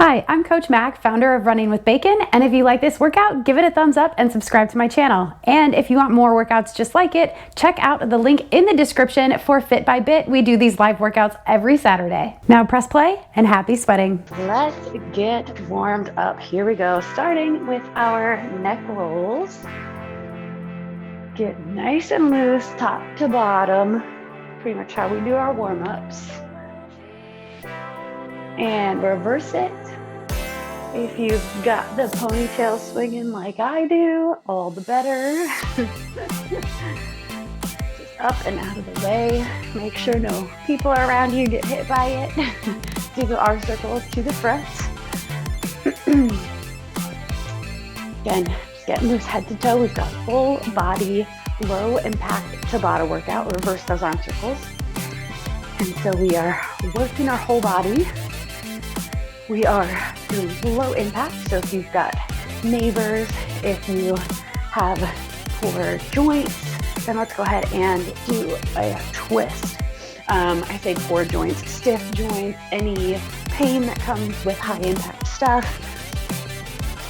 Hi, I'm Coach Mack, founder of Running with Bacon, and if you like this workout, give it a thumbs up and subscribe to my channel. And if you want more workouts just like it, check out the link in the description for FitByBit. We do these live workouts every Saturday. Now press play and happy sweating. Let's get warmed up. Here we go, starting with our neck rolls. Get nice and loose, top to bottom. Pretty much how we do our warm-ups. And reverse it. If you've got the ponytail swinging like I do, all the better. Just up and out of the way. Make sure no people around you get hit by it. Do the arm circles to the front. Again, just getting loose head to toe. We've got full body, low impact Tabata workout. Reverse those arm circles. And so we are working our whole body. We are doing low impact, so if you've got neighbors, if you have poor joints, then let's go ahead and do a twist. I say poor joints, stiff joints, any pain that comes with high impact stuff.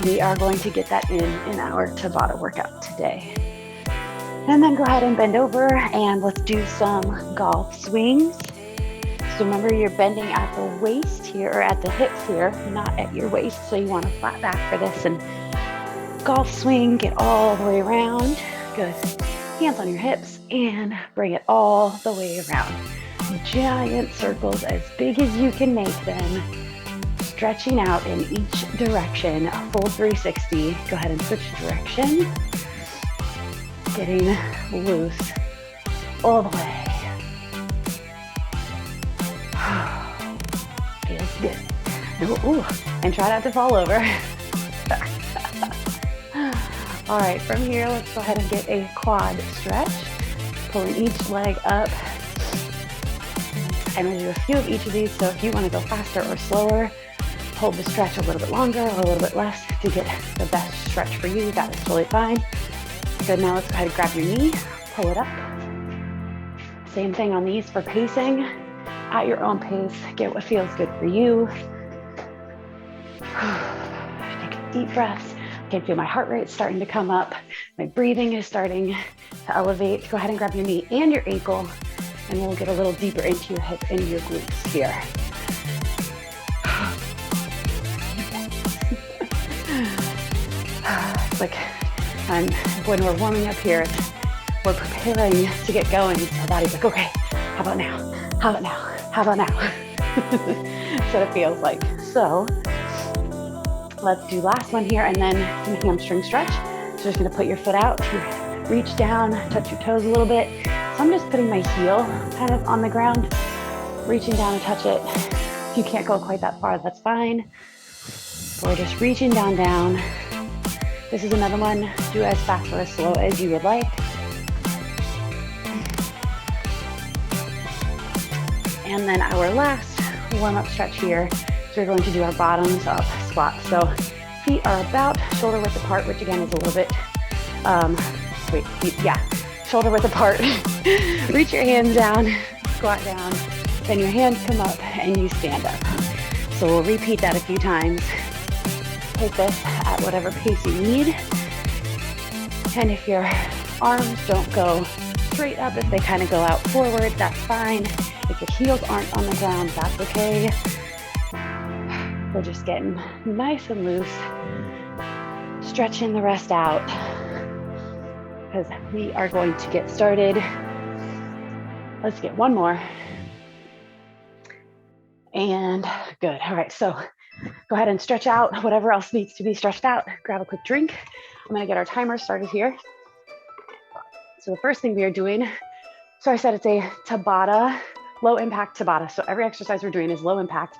We are going to get that in our Tabata workout today. And then go ahead and bend over and let's do some golf swings. So remember, you're bending at the waist here, or at the hips here, not at your waist. So you want a flat back for this. And golf swing, get all the way around. Good. Hands on your hips and bring it all the way around. Giant circles, as big as you can make them. Stretching out in each direction, a full 360. Go ahead and switch direction. Getting loose all the way. Feels good. Ooh, and try not to fall over. All right, from here, let's go ahead and get a quad stretch. Pulling each leg up. And we'll do a few of each of these. So if you want to go faster or slower, hold the stretch a little bit longer or a little bit less to get the best stretch for you. That is totally fine. Good, now let's go ahead and grab your knee, pull it up. Same thing on these for pacing. At your own pace, get what feels good for you. Take deep breaths. I can feel my heart rate starting to come up. My breathing is starting to elevate. Go ahead and grab your knee and your ankle, and we'll get a little deeper into your hip and your glutes here. It's like when we're warming up here, we're preparing to get going. So our body's like, okay, how about now? How about now? How about now? That's what it feels like. So let's do last one here and then some hamstring stretch. So just gonna put your foot out, reach down, touch your toes a little bit. So I'm just putting my heel kind of on the ground, reaching down to touch it. If you can't go quite that far, that's fine. We're just reaching down. This is another one. Do as fast or as slow as you would like. And then our last warm-up stretch here, so we're going to do our bottoms up squat. So feet are about shoulder width apart, which again is a little bit, shoulder width apart. Reach your hands down, squat down, then your hands come up and you stand up. So we'll repeat that a few times. Take this at whatever pace you need. And if your arms don't go straight up, if they kind of go out forward, that's fine. If your heels aren't on the ground, that's okay. We're just getting nice and loose, stretching the rest out because we are going to get started. Let's get one more. And good. All right, so go ahead and stretch out whatever else needs to be stretched out. Grab a quick drink. I'm gonna get our timer started here. So the first thing we are doing, so I said it's a Tabata, low impact Tabata. So every exercise we're doing is low impact.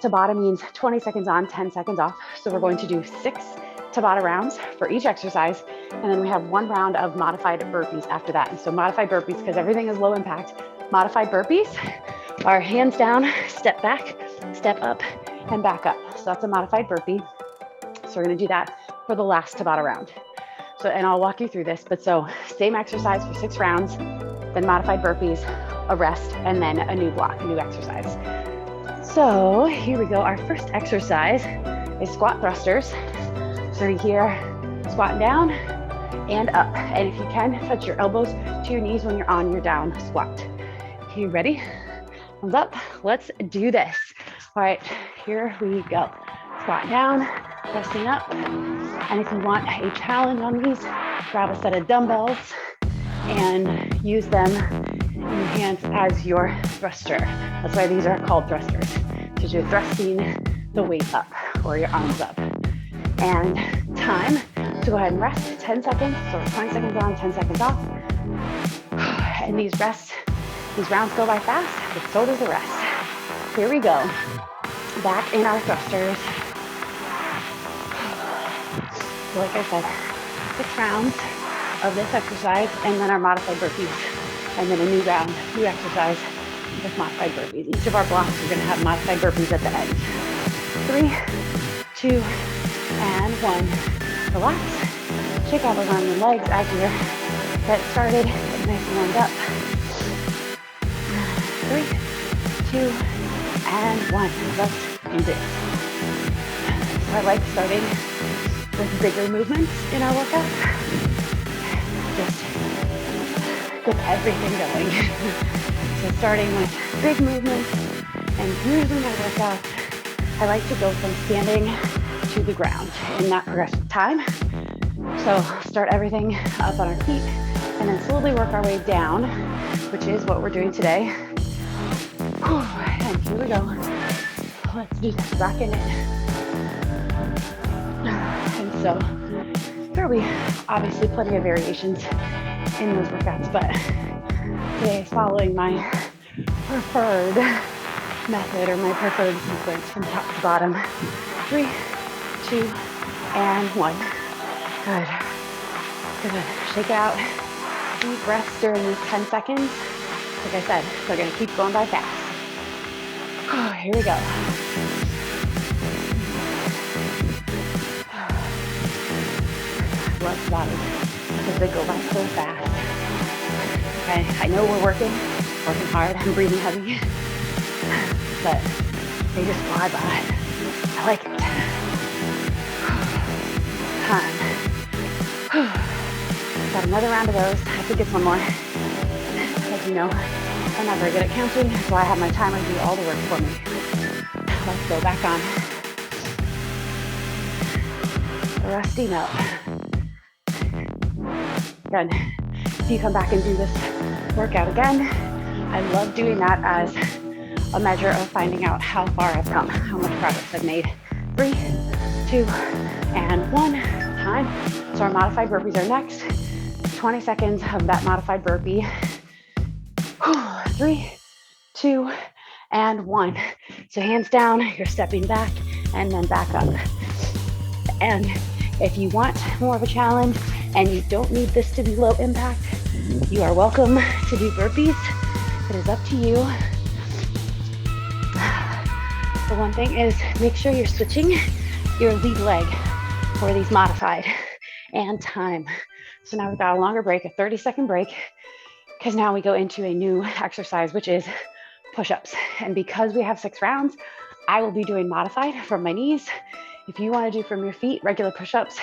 Tabata means 20 seconds on, 10 seconds off. So we're going to do 6 Tabata rounds for each exercise. And then we have 1 round of modified burpees after that. And so modified burpees, because everything is low impact, modified burpees are hands down, step back, step up, and back up. So that's a modified burpee. So we're gonna do that for the last Tabata round. So, and I'll walk you through this, but so same exercise for 6 rounds, then modified burpees, a rest, and then a new block, a new exercise. So here we go. Our first exercise is squat thrusters. So here, squatting down and up. And if you can, touch your elbows to your knees when you're on your down squat. Okay, you ready? Thumbs up. Let's do this. All right, here we go. Squat down, pressing up. And if you want a challenge on these, grab a set of dumbbells and use them in your hands as your thruster. That's why these are called thrusters, because you're thrusting the weight up or your arms up. And time to go ahead and rest, 10 seconds. So 20 seconds on, 10 seconds off. And these rounds go by fast, but so does the rest. Here we go. Back in our thrusters. So like I said, 6 rounds of this exercise and then our modified burpees. And then a new round, new exercise with modified burpees. Each of our blocks are gonna have modified burpees at the end. 3, 2, and 1. Relax. Shake out those arms and legs as you get started. Get nice and warmed up. 3, 2, and 1. Let's do this. So I like starting with bigger movements in our workout. Just get everything going. So starting with big movements, and usually my workouts, I like to go from standing to the ground in that progressive time. So start everything up on our feet and then slowly work our way down, which is what we're doing today. And here we go. Let's do this, rocking it. And so there will be obviously plenty of variations in those workouts, but today is following my preferred method or my preferred sequence from top to bottom. 3, 2, and 1. Good. Good. Shake it out. Deep breaths during these 10 seconds. Like I said, they're going to keep going by fast. Here we go. Love the body because they go by so fast. Okay, I know we're working hard. I'm breathing heavy, but they just fly by. I like it. Time. Got another round of those. I think it's one more. As you know, I'm not very good at counting, so I have my timer do all the work for me. Let's go back on. Resting up. Good. If you come back and do this workout again, I love doing that as a measure of finding out how far I've come, how much progress I've made. 3, 2, and 1. Time. So our modified burpees are next. 20 seconds of that modified burpee. 3, 2, and 1. So hands down, you're stepping back and then back up. And if you want more of a challenge and you don't need this to be low impact, you are welcome to do burpees. It is up to you. The one thing is make sure you're switching your lead leg for these modified and time. So now we've got a longer break, a 30-second break, because now we go into a new exercise, which is push-ups. And because we have 6 rounds, I will be doing modified from my knees. If you want to do from your feet, regular push-ups,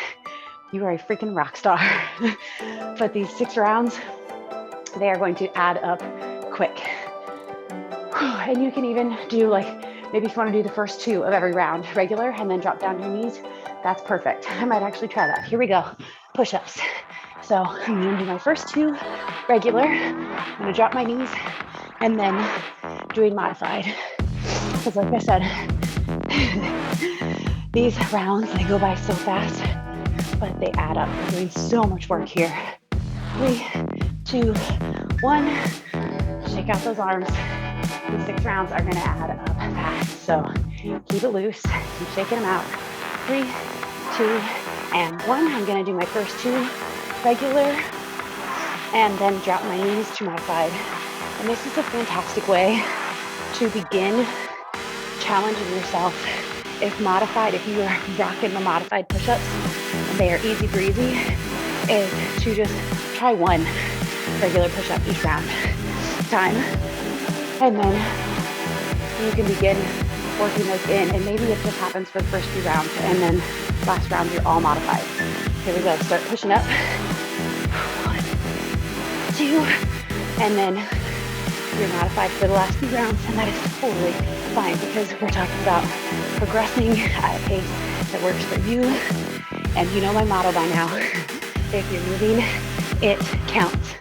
you are a freaking rock star. But these 6 rounds, they are going to add up quick. And you can even do maybe if you want to do the first 2 of every round, regular, and then drop down to your knees, that's perfect. I might actually try that. Here we go, push-ups. So I'm gonna do my first 2 regular, I'm gonna drop my knees, and then doing modified. Because like I said, these rounds, they go by so fast, but they add up. We're doing so much work here. 3, 2, 1, shake out those arms. These 6 rounds are gonna add up fast. So keep it loose, keep shaking them out. 3, 2, and 1. I'm gonna do my first 2 regular, and then drop my knees to my side. And this is a fantastic way to begin challenging yourself. If you are rocking the modified push-ups, and they are easy breezy, is to just try 1 regular push-up each round. Time. And then you can begin working those in, and maybe it just happens for the first few rounds, and then last round you're all modified. Here we go, start pushing up. 1, 2, and then you're modified for the last few rounds, and that is totally fine because we're talking about progressing at a pace that works for you. And you know my motto by now, if you're moving, it counts.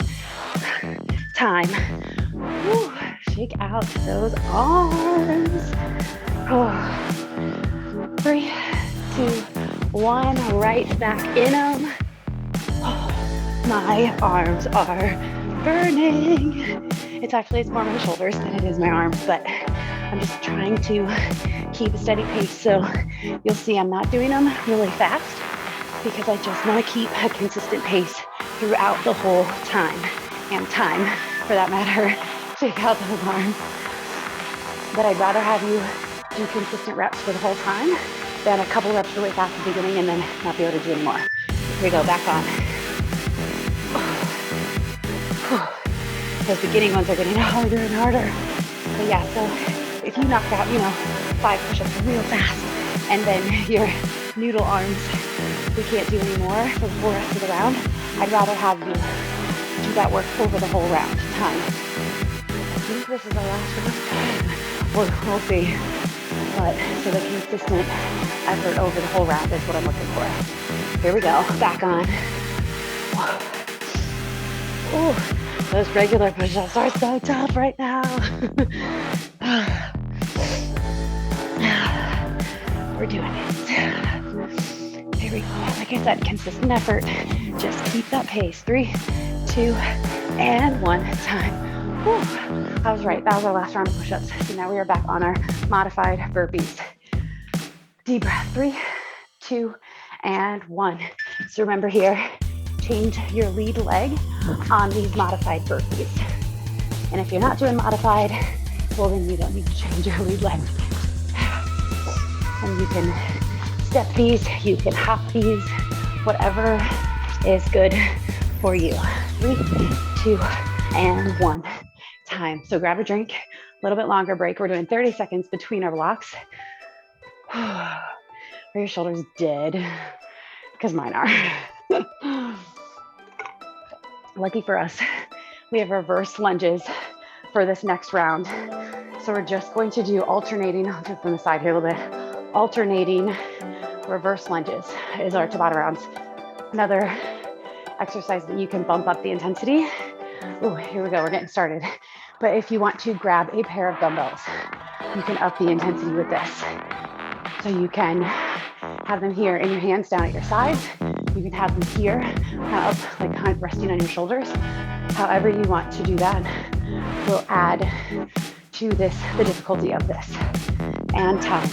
Time. Woo. Shake out those arms. 3, 2, 1, right back in them. My arms are burning. It's more my shoulders than it is my arms, but I'm just trying to keep a steady pace. So you'll see I'm not doing them really fast because I just want to keep a consistent pace throughout the whole time, and time for that matter. Shake out those arms. But I'd rather have you do consistent reps for the whole time than a couple reps really fast at the beginning and then not be able to do anymore. Here we go, back on. Those beginning ones are getting harder and harder. But yeah, so if you knock out, 5 push-ups real fast, and then your noodle arms we can't do anymore for the whole rest of the round, I'd rather have you do that work over the whole round. Time. I think this is our last round. We'll see. But so the consistent effort over the whole round is what I'm looking for. Here we go. Back on. Ooh, those regular push-ups are so tough right now. We're doing it. Here we go. Like I said, consistent effort. Just keep that pace. 3, 2, and 1 time. Whew. I was right. That was our last round of push-ups. So now we are back on our modified burpees. Deep breath. 3, 2, and 1. So remember here, change your lead leg on these modified burpees. And if you're not doing modified, well then you don't need to change your lead leg. And you can step these, you can hop these, whatever is good for you. 3, 2, and 1 time. So grab a drink, a little bit longer break. We're doing 30 seconds between our blocks. Are your shoulders dead? Because mine are. Lucky for us, we have reverse lunges for this next round. So we're just going to do alternating, I'll do from the side here a little bit, alternating reverse lunges is our Tabata rounds. Another exercise that you can bump up the intensity. Oh, here we go, we're getting started. But if you want to grab a pair of dumbbells, you can up the intensity with this. So you can have them here in your hands down at your sides. You can have them here, up, like kind of resting on your shoulders. However you want to do that will add to this, the difficulty of this. And time.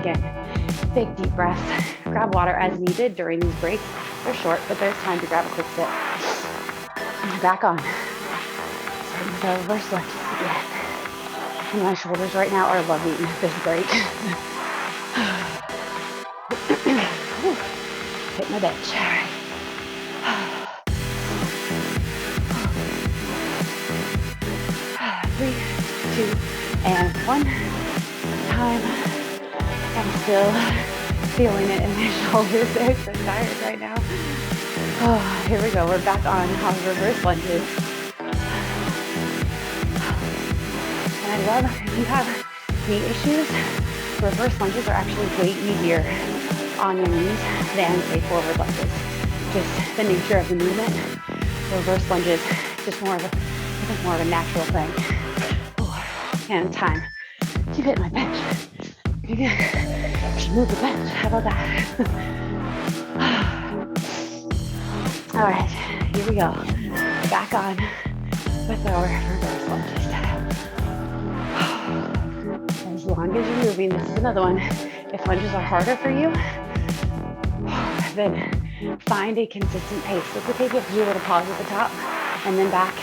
Again, big deep breaths. Grab water as needed during these breaks. They're short, but there's time to grab a quick sip. Back on. Starting with our reverse lunges again. And my shoulders right now are loving this break. Hit my bench. All right. 3, 2, and 1 time. I'm still feeling it in my shoulders. They're so tired right now. Oh, here we go. We're back on our reverse lunges. And I love, if you have knee issues, reverse lunges are actually way easier on your knees than, say, forward lunges. Just the nature of the movement. Reverse lunges, just more of a natural thing. Ooh, and time. Keep hitting my bench. Just move the bench. How about that? All right, here we go. Back on with our reverse lunges. As long as you're moving, this is another one. If lunges are harder for you, then find a consistent pace. So it's okay if you have to do a little pause at the top and then back,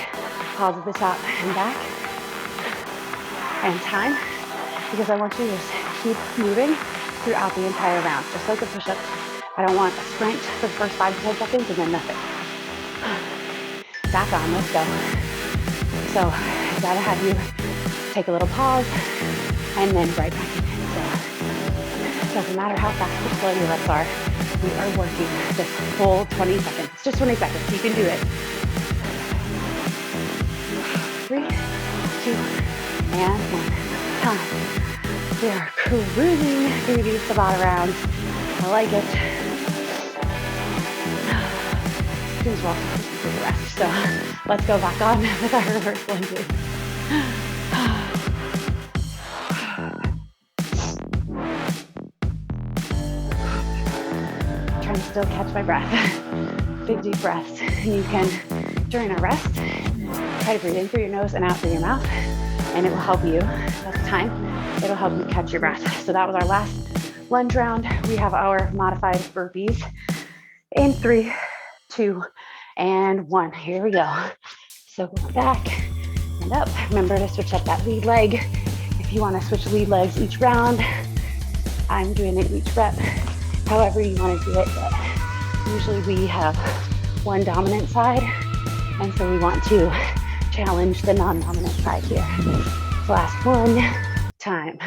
pause at the top and back, and time, because I want you to just keep moving throughout the entire round, just like a push-up. I don't want a sprint for the first 5 to 10 seconds and then nothing. Back on, let's go. So I gotta have you take a little pause, and then right back in. So it doesn't matter how fast or slow your reps are. We are working this full 20 seconds. It's just 20 seconds. You can do it. 3, 2, and 1. Time. We are cruising through these Tabata rounds. I like it. Seems well for the rest. So let's go back on with our reverse lunges. Trying to still catch my breath. Big deep breaths. And you can, during our rest, try to breathe in through your nose and out through your mouth. And it will help you, that's time, it'll help you catch your breath. So that was our last lunge round. We have our modified burpees in 3, 2, and 1. Here we go. So going back and up. Remember to switch up that lead leg. If you want to switch lead legs each round, I'm doing it each rep, however you want to do it. But usually we have one dominant side, and so we want to challenge the non-dominant side here. Last one, time.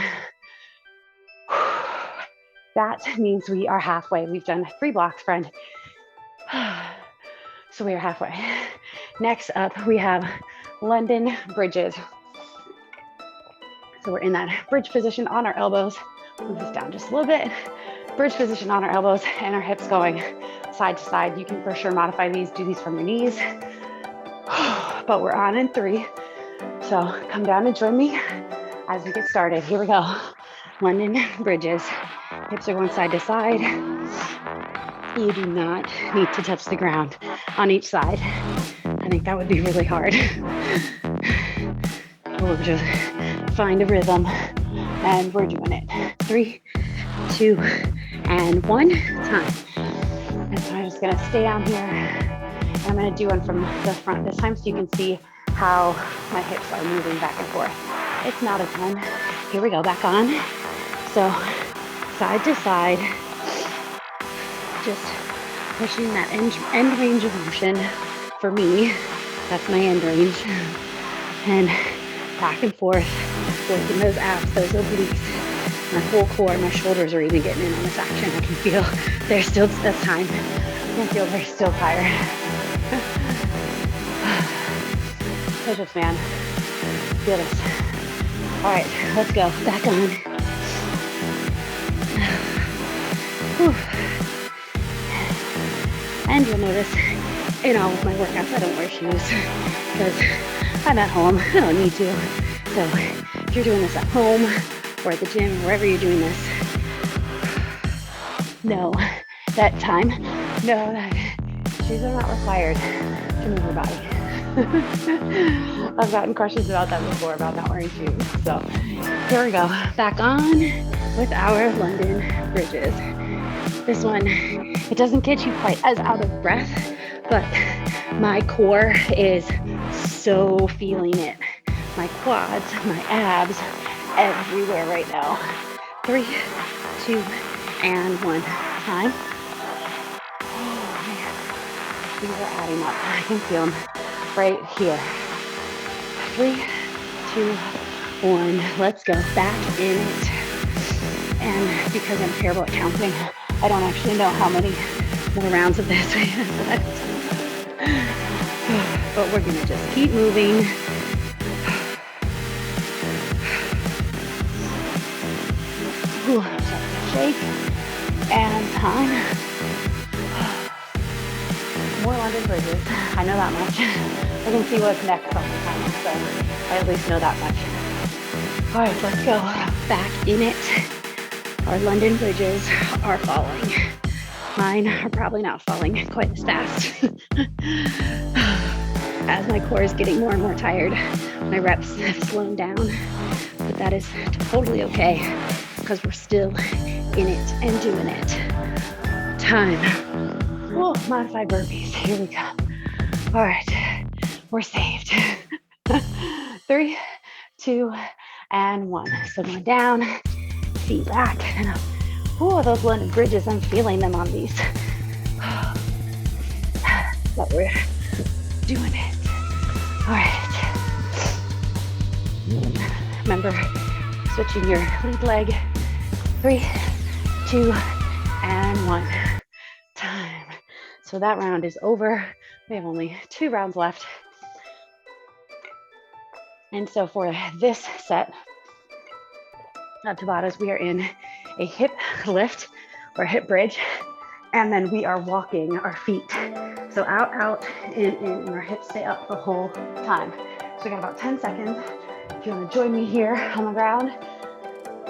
That means we are halfway. We've done 3 blocks, friend. So we are halfway. Next up, we have London bridges. So we're in that bridge position on our elbows. Move this down just a little bit. Bridge position on our elbows and our hips going side to side. You can for sure modify these, do these from your knees. But we're on in 3. So come down and join me as we get started. Here we go. London bridges. Hips are going side to side. You do not need to touch the ground on each side. I think that would be really hard. We'll just find a rhythm and we're doing it. 3, 2, and 1. Time. And so I'm just gonna stay down here. I'm going to do one from the front this time so you can see how my hips are moving back and forth. It's not a ton. Here we go, back on. So side to side, just pushing that end range of motion. For me, that's my end range. And back and forth, working those abs, those obliques. My whole core, my shoulders are even getting in on this action. I can feel they're still, that's time. I can feel they're still tired. Push-ups, man. Feel this. All right, let's go. Back on. Whew. And you'll notice in all of my workouts, I don't wear shoes because I'm at home. I don't need to. So if you're doing this at home or at the gym, wherever you're doing this, know that time. Know that shoes are not required to move your body. I've gotten questions about that before, about not wearing shoes. So here we go. Back on with our London bridges. This one, it doesn't get you quite as out of breath, but my core is so feeling it. My quads, my abs, everywhere right now. 3, 2, and 1. Time. Oh man, these are adding up. I can feel them right here. 3, 2, 1. Let's go. Back in it. And because I'm terrible at counting, I don't actually know how many more rounds of this we have left. But we're gonna just keep moving. Ooh, shake. And time. More London bridges. I know that much. I can see what's next on the time, so I at least know that much. All right, let's go. Back in it. Our London bridges are falling. Mine are probably not falling quite as fast. As my core is getting more and more tired, my reps have slowed down, but that is totally okay because we're still in it and doing it. Time. Oh, modified burpees. Here we go. All right, we're saved. 3, 2, and 1. So going down, feet back, and up. Oh, those London bridges, I'm feeling them on these. But we're doing it. All right. Remember, switching your lead leg. 3, 2, and 1. Time. So that round is over. We have only 2 rounds left. And so for this set of Tabatas, we are in a hip lift or hip bridge, and then we are walking our feet. So out, in, and our hips stay up the whole time. So we got about 10 seconds. If you want to join me here on the ground,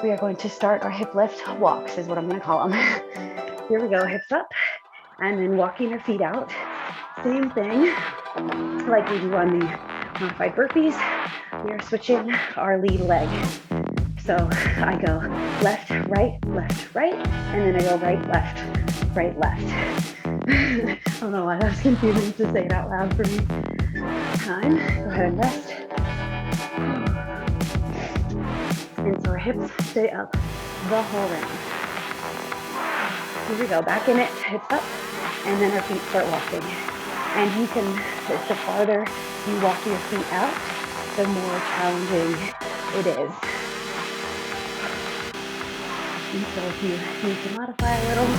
we are going to start our hip lift walks, is what I'm going to call them. Here we go, hips up, and then walking our feet out. Same thing like we do on the modified burpees. We are switching our lead leg. So I go left, right, and then I go right, left. I don't know why that was confusing to say it out loud for me. Time, go ahead and rest. And so our hips stay up the whole round. Here we go, back in it, hips up, and then our feet start walking. And you can, the farther you walk your feet out, the more challenging it is. And so if you need to modify a little,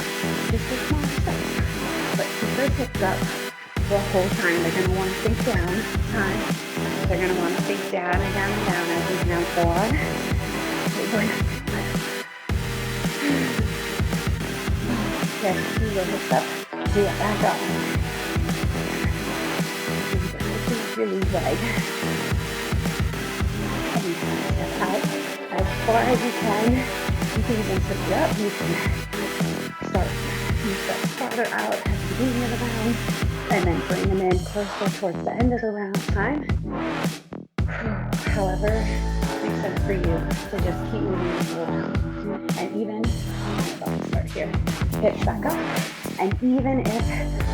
just a small step. But keep those hips up the whole time. They're going to want to sink down. Time. They're going to want to sink down and down and down as these rounds go on. Okay, you go hips up. Do it back up. Your lead leg. And step out as far as you can. You can even switch it up. You can start farther out at the beginning of the round, and then bring them in closer towards the end of the round. Time. However, makes sense for you. So just keep moving the whole round. And even, I'll start here. Hips back up. And even if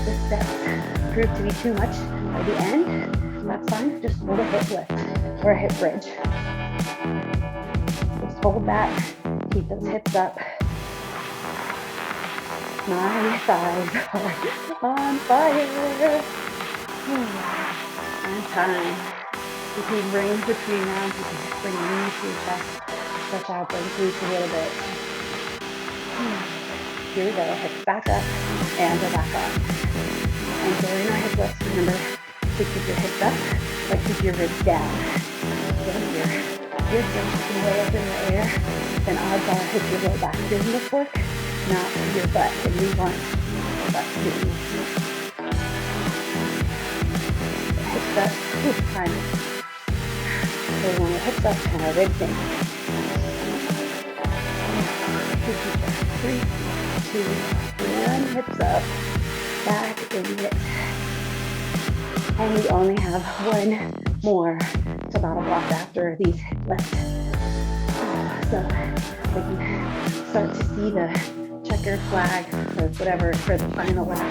the steps prove to be too much by the end, that's fine. Just hold a hip lift or a hip bridge. Just hold that. Keep those hips up. My thighs are on fire. And time. You can bring between rounds. You can bring your knees to your chest. Stretch out, bring glutes a little bit. Here we go. Hips back up and go back up. And during our hip lifts, remember to keep your hips up, but keep your ribs down. So your ribs are lifting way up in the air, then odds are hit your low back doing this work, not your butt. And we want your butt doing this. Hips up. Time. So we want our hips up and our ribs in. 3, 2, 1. Hips up. Back in it. And we only have one more Tabata block after these hip lifts. So we can start to see the checkered flag or whatever for the final lap.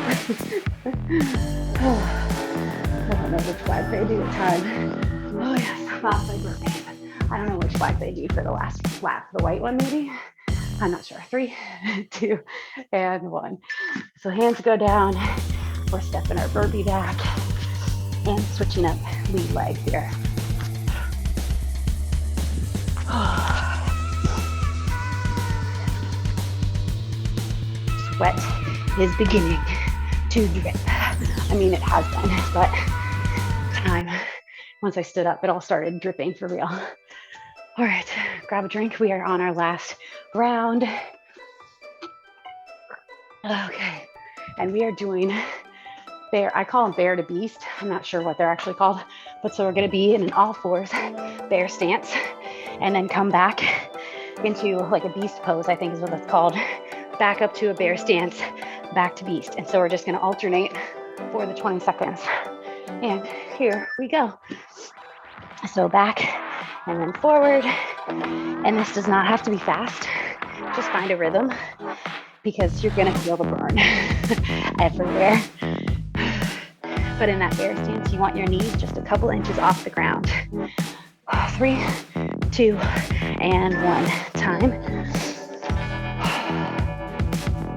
I don't know which flag they do at time. Oh yes, modified burpees. I don't know which flag they do for the last lap. The white one maybe? I'm not sure. 3, 2, and 1. So hands go down. We're stepping our burpee back and switching up lead legs here. Sweat is beginning to drip. I mean, it has been, but time. Once I stood up, it all started dripping for real. All right, grab a drink. We are on our last round. Okay, and we are doing bear. I call them bear to beast. I'm not sure what they're actually called, but so we're gonna be in an all fours bear stance and then come back into like a beast pose, I think is what that's called. Back up to a bear stance, back to beast. And so we're just gonna alternate for the 20 seconds. And here we go. So back and then forward. And this does not have to be fast. Just find a rhythm because you're gonna feel the burn everywhere. But in that bear stance, you want your knees just a couple inches off the ground. 3, 2, and 1. Time.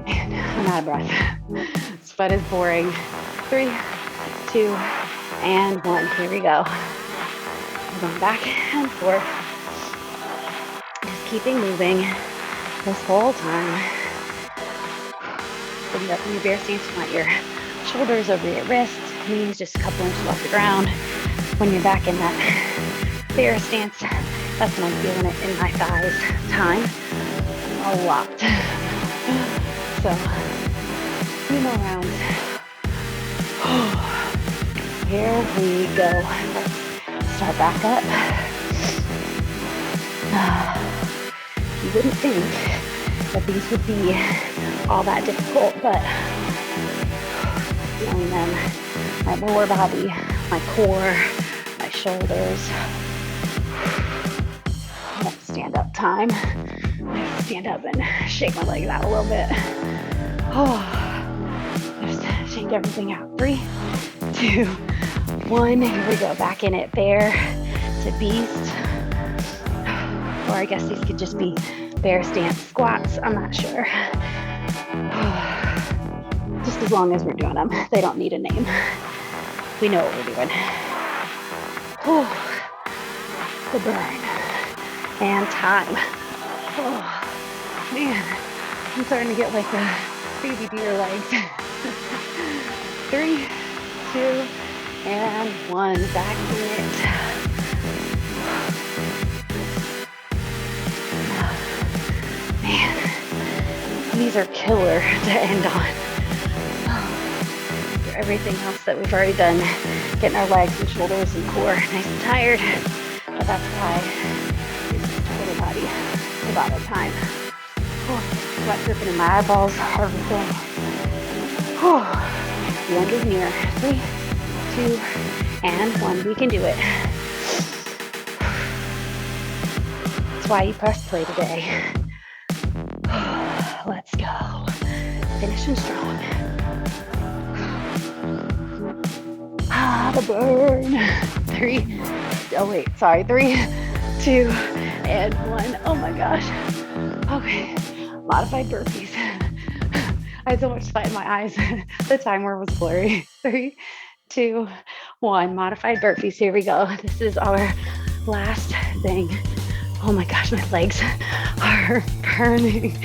And I'm out of breath. Sweat is boring. 3, 2, and 1. Here we go. We're going back and forth. keeping moving this whole time. Bring it up in your bear stance. You want your shoulders over your wrists, knees just a couple inches off the ground. When you're back in that bear stance, that's when I'm feeling it in my thighs. Time a lot. So, few more rounds. Here we go. Let's start back up. You wouldn't think that these would be all that difficult, but feeling them, my lower body, my core, my shoulders. Stand up time. I stand up and shake my legs out a little bit. Just shake everything out. 3, 2, 1. Here we go. Back in it. Bear to beast. Or I guess these could just be bear stance squats. I'm not sure. Just as long as we're doing them. They don't need a name. We know what we're doing. The burn. And time. Oh, man. I'm starting to get like the baby deer legs. 3, 2, and 1. Back in it. Man, these are killer to end on. After everything else that we've already done, getting our legs and shoulders and core nice and tired. But that's why total body Tabata time. Sweat dripping in my eyeballs, everything. The end is near. 3, 2, and 1. We can do it. That's why you press play today. Let's go. Finishing strong. The burn. 3, 3, 2, and 1. Oh my gosh. Okay. Modified burpees. I had so much sweat in my eyes. The timer was blurry. 3, 2, 1. Modified burpees. Here we go. This is our last thing. Oh my gosh, my legs are burning.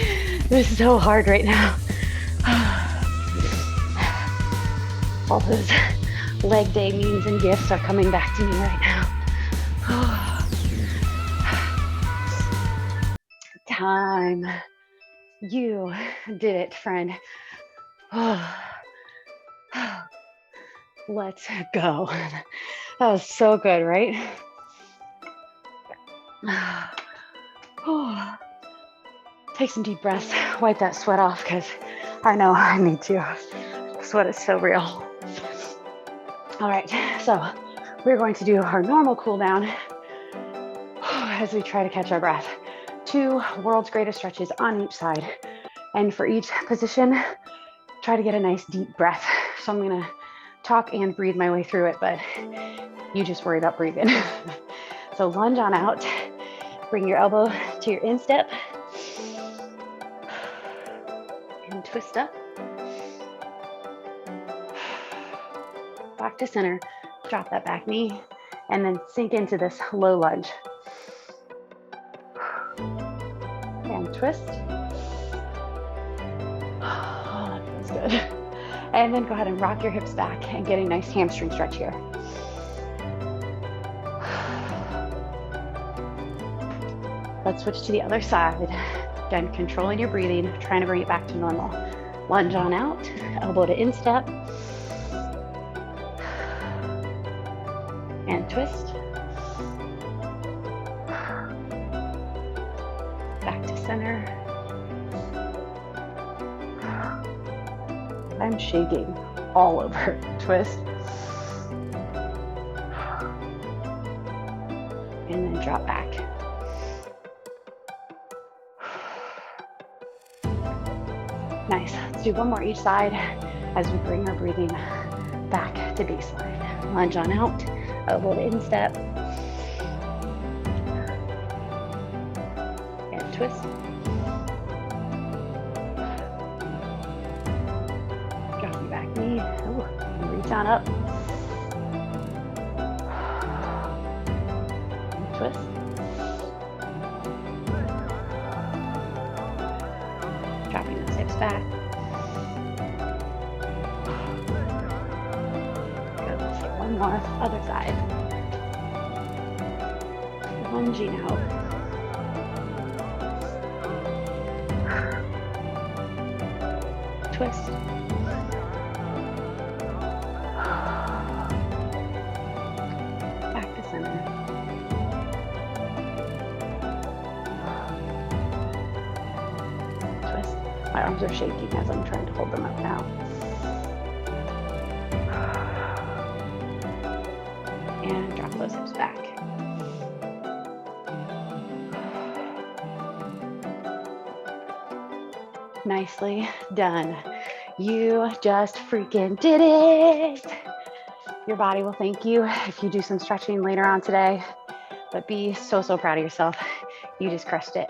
This is so hard right now. All those leg day memes and gifts are coming back to me right now. Time. You did it, friend. Let's go. That was so good, right? Take some deep breaths. Wipe that sweat off because I know I need to. Sweat is so real. All right, so we're going to do our normal cool down as we try to catch our breath. 2 world's greatest stretches on each side. And for each position, try to get a nice deep breath. So I'm gonna talk and breathe my way through it, but you just worry about breathing. So lunge on out, bring your elbow to your instep, and twist up. Back to center, drop that back knee, and then sink into this low lunge. And twist. Oh, that feels good. And then go ahead and rock your hips back and get a nice hamstring stretch here. Let's switch to the other side. Again, controlling your breathing, trying to bring it back to normal. Lunge on out, elbow to instep. And twist. Back to center. I'm shaking all over. Twist. And then drop back. Nice. Let's do one more each side as we bring our breathing back to baseline. Lunge on out, elbow to instep. And twist. Drop your back knee. Ooh, and reach on up. And twist. Dropping those hips back. Good. Let's take one more. Other side. Lunging out. Twist. Back to center. Twist. My arms are shaking as I'm trying to hold them up now. And drop those hips back. Nicely done. You just freaking did it. Your body will thank you if you do some stretching later on today, but be so proud of yourself. You just crushed it.